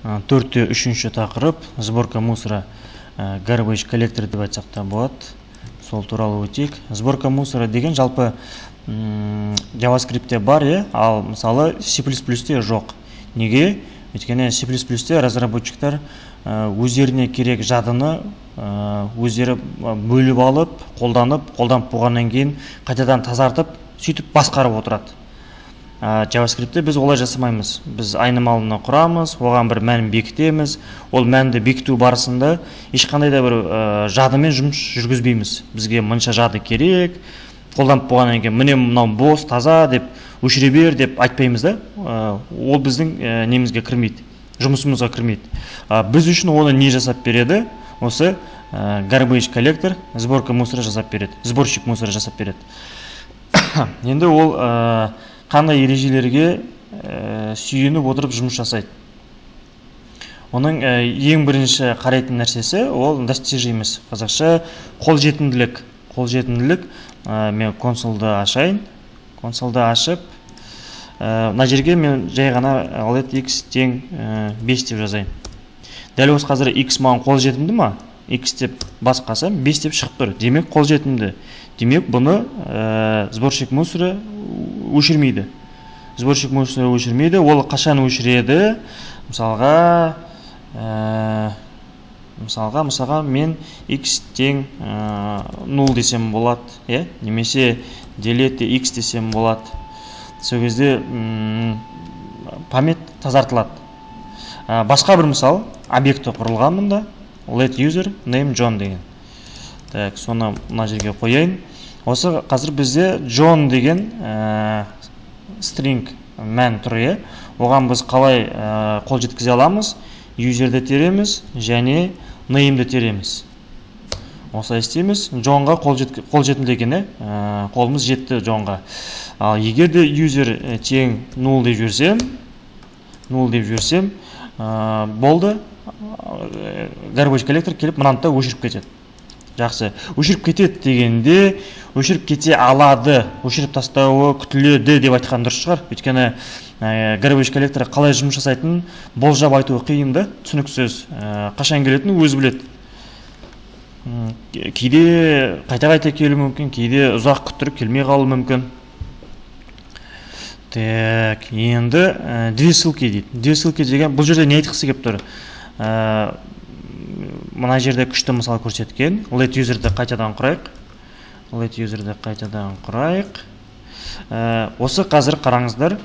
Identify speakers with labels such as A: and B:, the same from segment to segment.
A: Төртте үшінші тақырып сборка мусора, garbage collector деп айтсақ та болады. Сол туралы өтейік. Сборка мусора деген жалпы JavaScriptте бар, ал мысалы C++те жоқ. Неге? Өйткені C++те разработчиктар өздеріне керек жадыны өздері бөліп алып, қолданып болғаннан кейін қайтадан тазартып, сөйтіп басқарып отырады. JavaScriptте біз олай жасамаймыз. Біз айнымалыны құрамыз, оған бір мән бекітеміз. Ол мәнді бекіту барысында ешқандай да бір жадымен жұмыс жүргізбейміз. Бізге мынша жады керек, қолданып болғаннан кейін міне мынау бос, таза деп өшіре бер деп айтпаймыз да. Ол біздің немізге кірмейді, жұмысымызға кірмейді. Біз үшін оны не жасап береді? Осы garbage collector, сборка мусора жасап береді, сборщик мусора жасап береді. Енді ол қандай ережелерге сүйеніп отырып жұмыс жасайды. Оның ең бірінші қарайтын нәрсесі ол достижимость. Қазақша қолжетімділік. Мен консольды ашайын. Консольды ашып, мына жерге мен жай ғана let x тең 5 деп жазайын. Дәл осы қазір x маған қолжетімді ма? X деп басқасам 5 деп шығып тұр. Демек қолжетімді. Демек бұны сборщик мусора өшірмейді. Сборщик мусора өшірмейді. Ол қашан өшіреді? Мысалға мен x тең 0 десем болады, немесе delete x десем болады. Сол кезде памет тазартылады. Басқа бір мысал, объекті құрылған мұнда. Let user name John деген. Так, соны мына жерге қояйын. Осы қазір бізде John деген string мән тұр. Оған біз қалай қол жеткізе аламыз? Userді тереміз және name'ді тереміз. Осылай істейміз. Johnға қол жетімдегені қолымыз жетті Johnға. Ал егер де user тең 0 деп жүрсем, болды. Garbage collector келіп мынаны өшіріп кетеді. Жақсы. Өшіріп кетеді дегенде, өшіріп кете алады, өшіріп тастауы күтіледі деп айтқан дұрыс шығар. Өйткені garbage collector қалай жұмыс жасайтынын болжап айтуы қиын да, түсініксіз. Қашан келетінін өзі біледі. Кейде қайта келуі мүмкін, кейде ұзақ күттіріп келмей қалуы мүмкін. Так, енді две ссылки дейді. Две ссылки деген бұл жерде не айтқысы келіп тұр? Мына жерде күшті мысал көрсеткен. Let userді қайтадан құрайық. Осы қазір қараңыздар.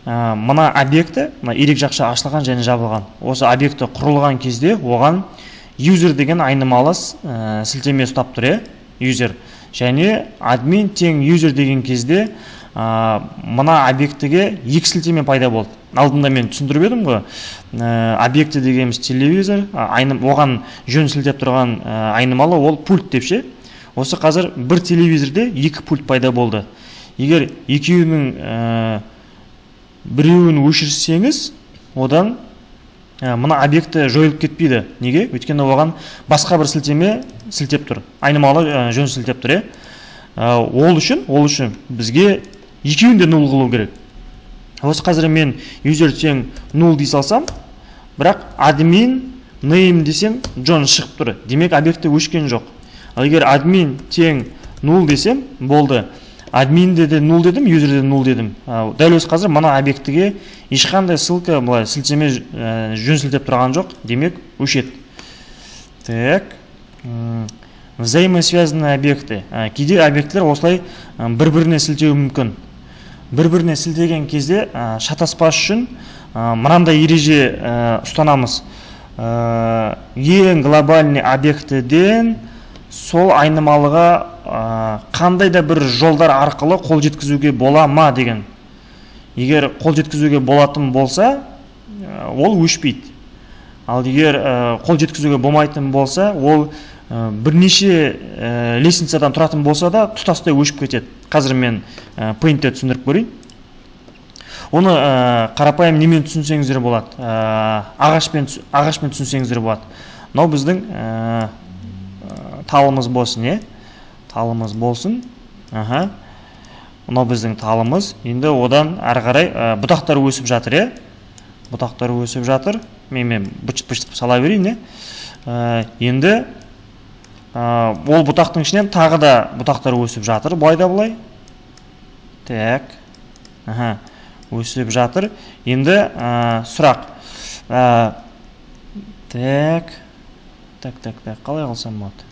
A: Мына объекті, ирек жақша ашылған және жабылған. Осы объекті құрылған кезде оған user деген айнымалы сілтеме ұстап тұр, user. Және admin тең user деген кезде мына объектіге екі сілтеме пайда болды. Алдында мен түсіндіріп едім ғой. Объекті дегеніміз телевизор, оған жөн сілтеп тұрған айнымалы ол пульт деп ше. Осы қазір бір телевизорде екі пульт пайда болды. Егер екеуінің біреуін өшірсеңіз, одан мына объекті жойылып кетпейді. Неге? Өйткені оған басқа бір сілтеме сілтеп тұр. Айнымалы жөн сілтеп тұр. Ол үшін бізге екеуін де 0 қылу керек. Осы қазір мен user тең 0 дей салсам, бірақ admin name десем John шығып тұр. Демек объекті өшкен жоқ. Ал егер admin тең 0 десем, болды. Adminде де 0 дедім, userде 0 дедім. Дәл осы қазір мына объектіге ешқандай ссылка, сілтеме жөн сілтеп тұрған жоқ. Демек өшеді. Так. Взаимосвязанные объекты. Кейде объекттер осылай бір-біріне сілтеуі мүмкін. Бір-біріне сілтеген кезде шатаспас үшін мынандай ереже ұстанамыз. Ең глобальный объектіден сол айнымалыға қандай да бір жолдар арқылы қол жеткізуге бола ма деген. Егер қол жеткізуге болатын болса, ол өшпейді. Ал егер қол жеткізуге болмайтын болса, ол бірнеше лестницадан тұратын болса да тұтастай өшіп кетеді. Қазір мен Paint'те түсіндіріп көрейін. Оны қарапайым немен түсінсеңіздер болады? Ағашпен түсінсеңіздер болады. Мынау біздің талымыз болсын, Талымыз болсын. Мынау біздің талымыз. Енді одан ары қарай бұтақтар өсіп жатыр, бұтақтар өсіп жатыр. Мен бычып-бычып сала берейін. Енді ол бұтақтың ішінен тағы да бұтақтар өсіп жатыр, былай да былай. Так. Өсіп жатыр. Енді сұрақ. Так. Қалай қалсам болады?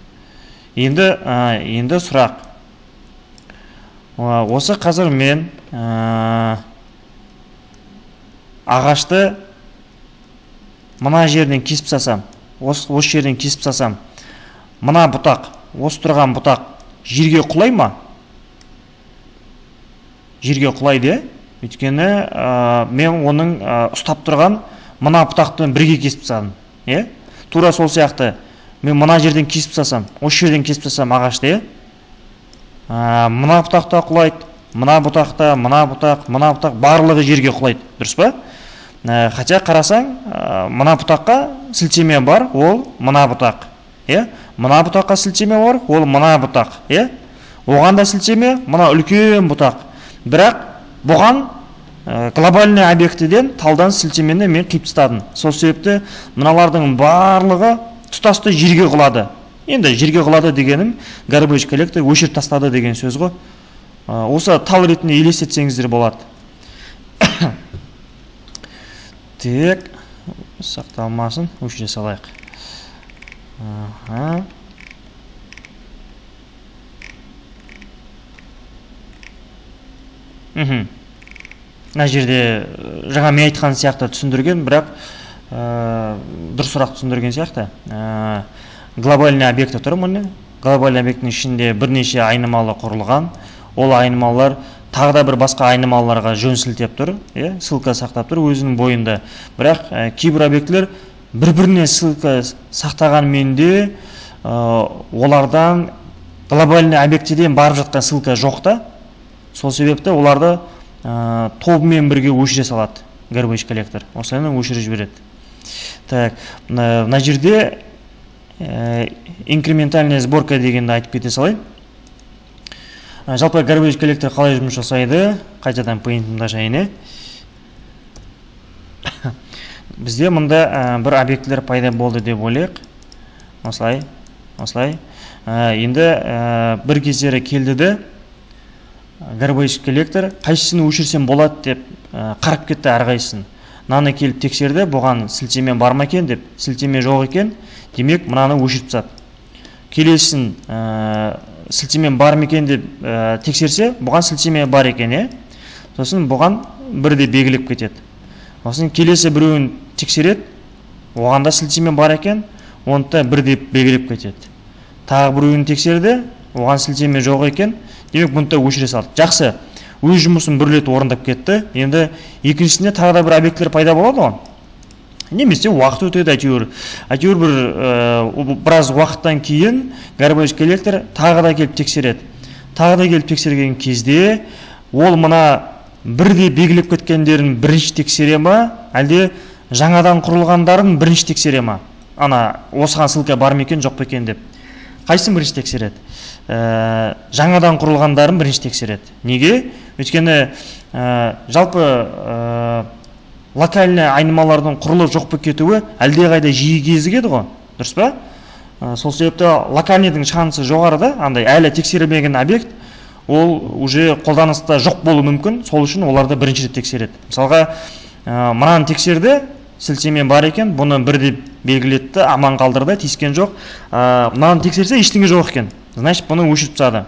A: Енді сұрақ. Осы қазір мен ағашты мына жерден кесіп сасам, осы жерден кесіп сасам, мына бұтақ, осы тұрған бұтақ жерге құлай ма? Жерге құлайды. Өйткені мен оның ұстап тұрған мына бұтақтың бірге кесіп тастадым. Тура сол сияқты мен мына жерден кесіп тастасам, осы жерден кесіп тастасам ағашты, мына бұтақта құлайды, мына бұтақ барлығы жерге құлайды. Дұрыс па? Хотя қарасаң, мына бұтаққа сілтеме бар, ол мына бұтақ. Мына бұтаққа сілтеме бар, ол мына бұтақ. Оған да сілтеме, мына үлкен бұтақ. Бірақ бұған глобальный объектіден талдан сілтемені мен қиып тастадым. Сол себепті мыналардың барлығы тұтасты жерге құлады. Енді жерге құлады дегенім garbage collector өшіріп тастады деген сөз ғой. Осы тал ретінде елестетсеңіздер болады. Тек сақталмасын, өшіре салайық. Мына жерде жаңа мен айтқан сияқты түсіндірген, бірақ дұрысырақ түсіндірген сияқты. Глобальный объекті тұр, мұны. Глобальный объектінің ішінде бірнеше айнымалы құрылған. Ол айнымалар тағы да бір басқа айнымаларға жөн сілтеп тұр, ссылка сақтап тұр өзінің бойында. Бірақ кейбір объектілер бір-біріне ссылка сақтағанмен де олардан глобальный объектіден барып жатқан ссылка жоқ та. Сол себепті оларды тобымен бірге өшіре салады garbage collector. Осылайынан өшіріп жібереді. Так, мына жерде инкрементальная сборка дегенді айтып кете салайын. Жалпы garbage collector қалай жұмыс жасайды? Қайтадан поинтімді ашайын. Бізде мұнда бір объектілер пайда болды деп ойлайық. Осылай. Енді бір кездері келді де garbage collector қайсысын өшірсем болады деп қарап кетті әрқайсысын. Мынаны келіп тексерді, бұған сілтеме бар ма екен деп, сілтеме жоқ екен, демек мынаны өшіріп тастады. Келесін сілтеме бар ма екен деп тексерсе, бұған сілтеме бар екен, сосын бұған бірде белгілеп кетеді. Сосын келесі біреуін тексереді, оғанда сілтеме бар екен, онда бірде белгілеп кетеді. Тағы біреуін тексерді, оған сілтеме жоқ екен, демек бұнда өшіре салды. Жақсы, өз жұмысын бір рет орындап кетті. Енді екіншісінде тағы да бір объектілер пайда болады ғой. Немесе уақыт өтеді, әйтеуір біраз уақыттан кейін garbage collector тағы да келіп тексереді. Тағы да келіп тексерген кезде ол мына бірде белгілеп кеткендерін бірінші тексере ма, әлде жаңадан құрылғандарын бірінші тексере ма? Ана осыған ссылка бар ма екен, жоқ па екен деп. Қайсысын бірінші тексереді? Жаңадан құрылғандарын бірінші тексереді. Неге? Өйткені жалпы локальный айнымалардың құрылып жоқ болып кетуі әлде қайда жиі кезігеді ғой. Дұрыс па? Сол себепті локальныйдың шансы жоғарыда, андай әлі тексерілмеген объект, ол уже қолданыста жоқ болуы мүмкін, сол үшін оларды бірінші рет тексереді. Мысалға, мынаны тексерді, сілтеме бар екен, бұны бірде белгілетті, аман қалдырды, тиіскен жоқ. Мынаны тексерсе, ештеңе жоқ екен. Значит, бұны өшіріп тастады.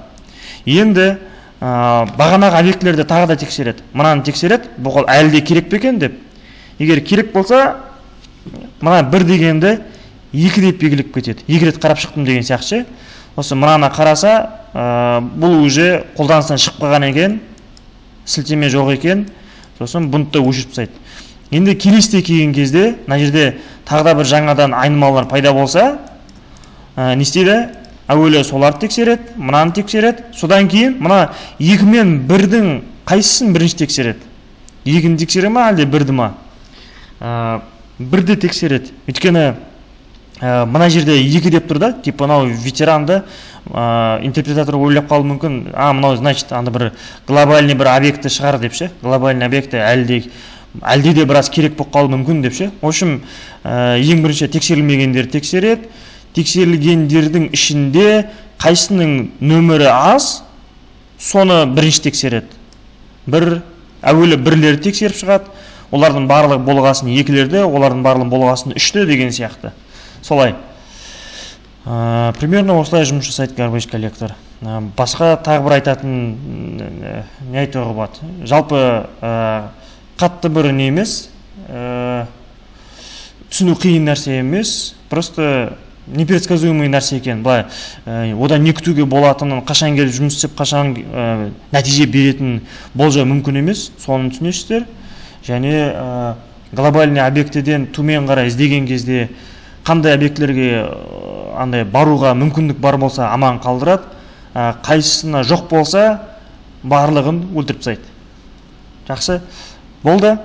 A: Енді бағанағы объектілерді тағы да тексереді. Мынаны тексереді, бұл әлі де керек пе екен деп. Егер керек болса, мына бір дегенді екі деп белгілеп кетеді. Екі рет қарап шықтым деген сияқты. Осы мынаны қараса, бұл уже қолданыстан шығып қалған екен, сілтеме жоқ екен, сосын бұны да өшіріп тастайды. Енді келесіде келген кезде, мына жерде тағы да бір жаңадан айнымалар пайда болса, не істейді? Әуелі соларды тексереді, мынаны тексереді, содан кейін мына 2 мен 1-дің қайсысын бірінші тексереді? 2-ні тексере ма, әлде 1-ді ма? 1-ді тексереді. Өйткені мына жерде 2 деп тұр да, типа мынау ветеранды интерпретатор ойлап қалуы мүмкін, мынау значит анда бір глобальный бір объекті шығар деп ше. Глобальный объекті әлде әлде де біраз керек болып қалуы мүмкін деп ше. В общем, ең бірінші тексерілмегендер тексереді. Тексерілгендердің ішінде қайсының нөмірі аз, соны бірінші тексереді. Әуелі бірлерді тексеріп шығады, олардың барлығы болғасын екілерді, олардың барлығы болғасын үшті деген сияқты. Солай. Примерно осылай жұмыс жасайды garbage коллектор. Басқа тағы бір айтатын не айтуға болады. Жалпы қатты бір не емес, түсіну қиын нәрсе емес, просто непредсказуемый нәрсе екен. Былай, одан не күтуге болатынын, қашан келіп жұмыс істеп, қашан нәтиже беретін болжау мүмкін емес, соны түсінесіздер. Және глобальный объектіден төмен қарай іздеген кезде қандай объектілерге андай баруға мүмкіндік бар болса аман қалдырады, қайсысына жоқ болса барлығын өлтіріп тастайды. Жақсы, болды.